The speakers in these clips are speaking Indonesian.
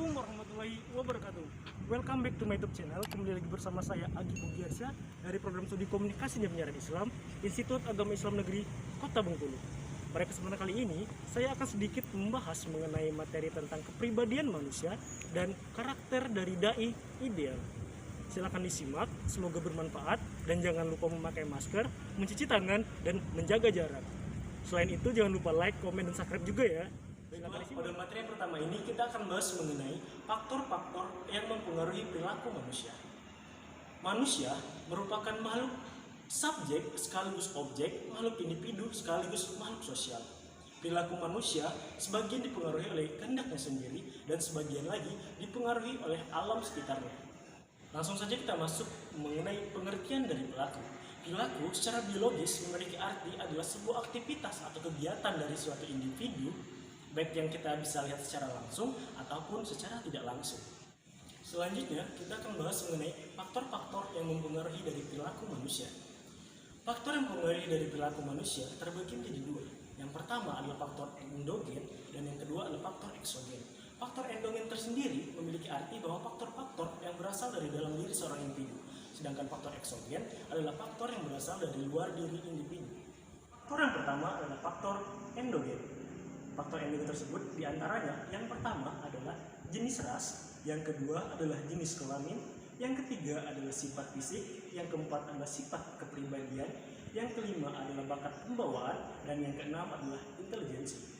Assalamualaikum warahmatullahi wabarakatuh. Welcome back to my YouTube channel. Kembali lagi bersama saya Agi Bugiarsyah dari program studi komunikasi dan penyiaran Islam Institut Agama Islam Negeri Kota Bengkulu. Pada kesempatan kali ini, saya akan sedikit membahas mengenai materi tentang kepribadian manusia dan karakter dari dai ideal. Silakan disimak, semoga bermanfaat dan jangan lupa memakai masker, mencuci tangan dan menjaga jarak. Selain itu, jangan lupa like, komen, dan subscribe juga ya. Pada materi yang pertama ini kita akan bahas mengenai faktor-faktor yang mempengaruhi perilaku manusia. Manusia merupakan makhluk subjek sekaligus objek, makhluk individu sekaligus makhluk sosial. Perilaku manusia sebagian dipengaruhi oleh kehendaknya sendiri dan sebagian lagi dipengaruhi oleh alam sekitarnya. Langsung saja kita masuk mengenai pengertian dari perilaku. Perilaku secara biologis memiliki arti adalah sebuah aktivitas atau kegiatan dari suatu individu, baik yang kita bisa lihat secara langsung ataupun secara tidak langsung. Selanjutnya, kita akan bahas mengenai faktor-faktor yang mempengaruhi dari perilaku manusia. Faktor yang mempengaruhi dari perilaku manusia terbagi menjadi dua. Yang pertama adalah faktor endogen dan yang kedua adalah faktor eksogen. Faktor endogen tersendiri memiliki arti bahwa faktor-faktor yang berasal dari dalam diri seorang individu. Sedangkan faktor eksogen adalah faktor yang berasal dari luar diri individu. Faktor yang pertama adalah faktor endogen. Faktor endogen tersebut diantaranya yang pertama adalah jenis ras, yang kedua adalah jenis kelamin, yang ketiga adalah sifat fisik, yang keempat adalah sifat kepribadian, yang kelima adalah bakat pembawaan, dan yang keenam adalah intelijensi.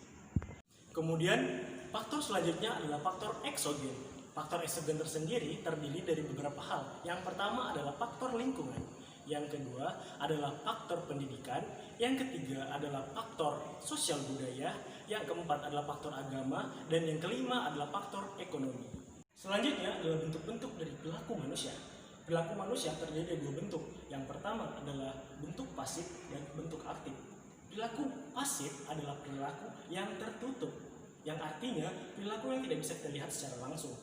Kemudian faktor selanjutnya adalah faktor eksogen. Faktor eksogen tersendiri terdiri dari beberapa hal. Yang pertama adalah faktor lingkungan, yang kedua adalah faktor pendidikan, yang ketiga adalah faktor sosial budaya, yang keempat adalah faktor agama, dan yang kelima adalah faktor ekonomi. Selanjutnya adalah bentuk-bentuk dari perilaku manusia. Perilaku manusia terdiri dari dua bentuk. Yang pertama adalah bentuk pasif dan bentuk aktif. Perilaku pasif adalah perilaku yang tertutup, yang artinya perilaku yang tidak bisa kita lihat secara langsung.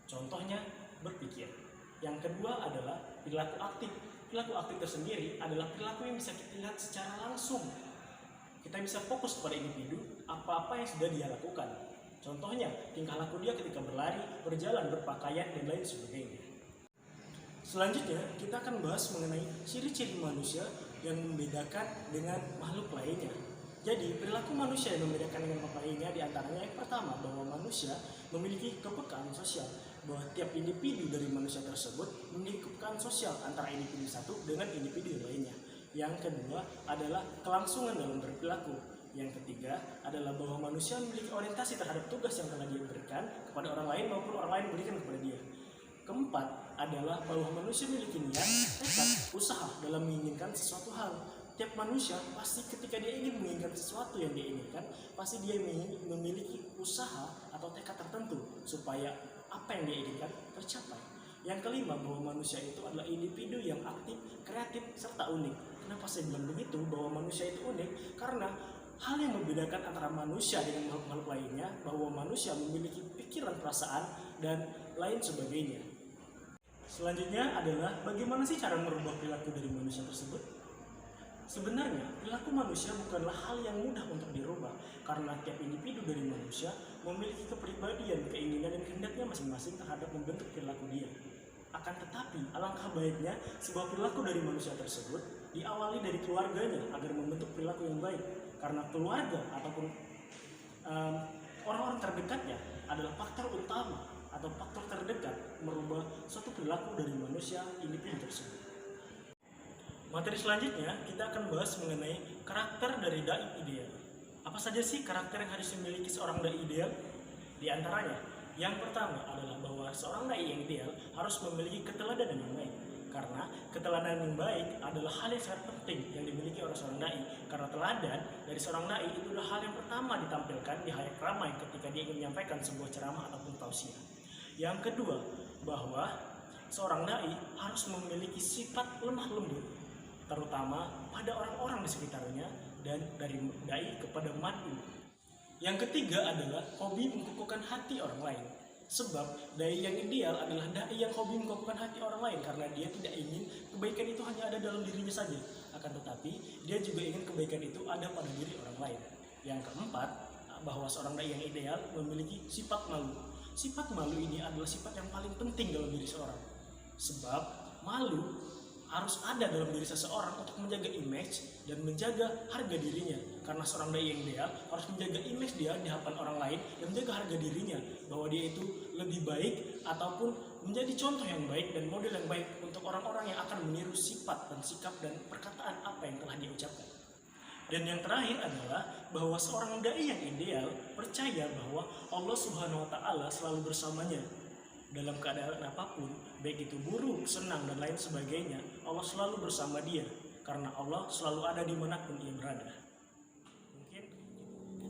Contohnya berpikir. Yang kedua adalah perilaku aktif. Perilaku aktif tersendiri adalah perilaku yang bisa kita lihat secara langsung. Kita bisa fokus pada individu, apa-apa yang sudah dia lakukan. Contohnya, tingkah laku dia ketika berlari, berjalan, berpakaian, dan lain sebagainya. Selanjutnya, kita akan bahas mengenai ciri-ciri manusia yang membedakan dengan makhluk lainnya. Jadi, perilaku manusia yang membedakan dengan makhluk lainnya diantaranya yang pertama, bahwa manusia memiliki kepekaan sosial. Bahwa tiap individu dari manusia tersebut memiliki kepekaan sosial antara individu satu dengan individu lainnya. Yang kedua adalah kelangsungan dalam berperilaku. Yang ketiga adalah bahwa manusia memiliki orientasi terhadap tugas yang telah dia berikan kepada orang lain maupun orang lain berikan kepada dia. Keempat adalah bahwa manusia memiliki niat, tekad, usaha dalam menginginkan sesuatu hal. Tiap manusia pasti ketika dia ingin menginginkan sesuatu yang dia inginkan, pasti dia memiliki usaha atau tekad tertentu supaya apa yang dia inginkan tercapai. Yang kelima, bahwa manusia itu adalah individu yang aktif, kreatif, serta unik. Kenapa saya bilang begitu, bahwa manusia itu unik? Karena hal yang membedakan antara manusia dengan makhluk-makhluk lainnya, bahwa manusia memiliki pikiran, perasaan, dan lain sebagainya. Selanjutnya adalah bagaimana sih cara merubah perilaku dari manusia tersebut? Sebenarnya, perilaku manusia bukanlah hal yang mudah untuk dirubah, karena tiap individu dari manusia memiliki kepribadian, keinginan, dan kehendaknya masing-masing terhadap membentuk perilaku dia. Akan tetapi, alangkah baiknya sebuah perilaku dari manusia tersebut diawali dari keluarganya agar membentuk perilaku yang baik, karena keluarga ataupun orang-orang terdekatnya adalah faktor utama atau faktor terdekat merubah suatu perilaku dari manusia individu tersebut. Materi selanjutnya kita akan bahas mengenai karakter dari dai ideal. Apa saja sih karakter yang harus dimiliki seorang dai ideal? Di antaranya, yang pertama adalah bahwa seorang dai yang ideal harus memiliki keteladanan yang baik. Karena keteladanan yang baik adalah hal yang sangat penting yang dimiliki oleh seorang dai. Karena teladan dari seorang dai itu adalah hal yang pertama ditampilkan di halayak ramai ketika dia ingin menyampaikan sebuah ceramah ataupun tausiah. Yang kedua, bahwa seorang dai harus memiliki sifat lemah lembut, terutama pada orang-orang di sekitarnya dan dari dai kepada mad'u. Yang ketiga adalah hobi mengukuhkan hati orang lain. Sebab dai yang ideal adalah dai yang hobi mengukuhkan hati orang lain karena dia tidak ingin kebaikan itu hanya ada dalam dirinya saja, akan tetapi dia juga ingin kebaikan itu ada pada diri orang lain. Yang keempat, bahwa seorang dai yang ideal memiliki sifat malu. Sifat malu ini adalah sifat yang paling penting dalam diri seorang. Sebab malu harus ada dalam diri seseorang untuk menjaga image dan menjaga harga dirinya. Karena seorang dai yang ideal harus menjaga image dia di hadapan orang lain dan menjaga harga dirinya, bahwa dia itu lebih baik ataupun menjadi contoh yang baik dan model yang baik untuk orang-orang yang akan meniru sifat dan sikap dan perkataan apa yang telah dia ucapkan. Dan yang terakhir adalah bahwa seorang dai yang ideal percaya bahwa Allah Subhanahu wa taala selalu bersamanya. Dalam keadaan apapun, baik itu buruk, senang, dan lain sebagainya, Allah selalu bersama dia. Karena Allah selalu ada dimanapun ia berada. Mungkin.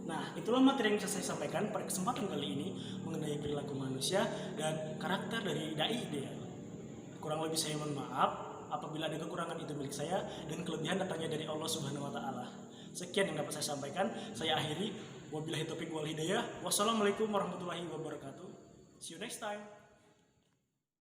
Nah, itulah materi yang bisa saya sampaikan pada kesempatan kali ini mengenai perilaku manusia dan karakter dari dai ideal. Kurang lebih saya mohon maaf apabila ada kekurangan, itu milik saya, dan kelebihan datangnya dari Allah Subhanahu wa taala. Sekian yang dapat saya sampaikan. Saya akhiri. Wabillahi taufiq wal hidayah. Wassalamualaikum warahmatullahi wabarakatuh. See you next time.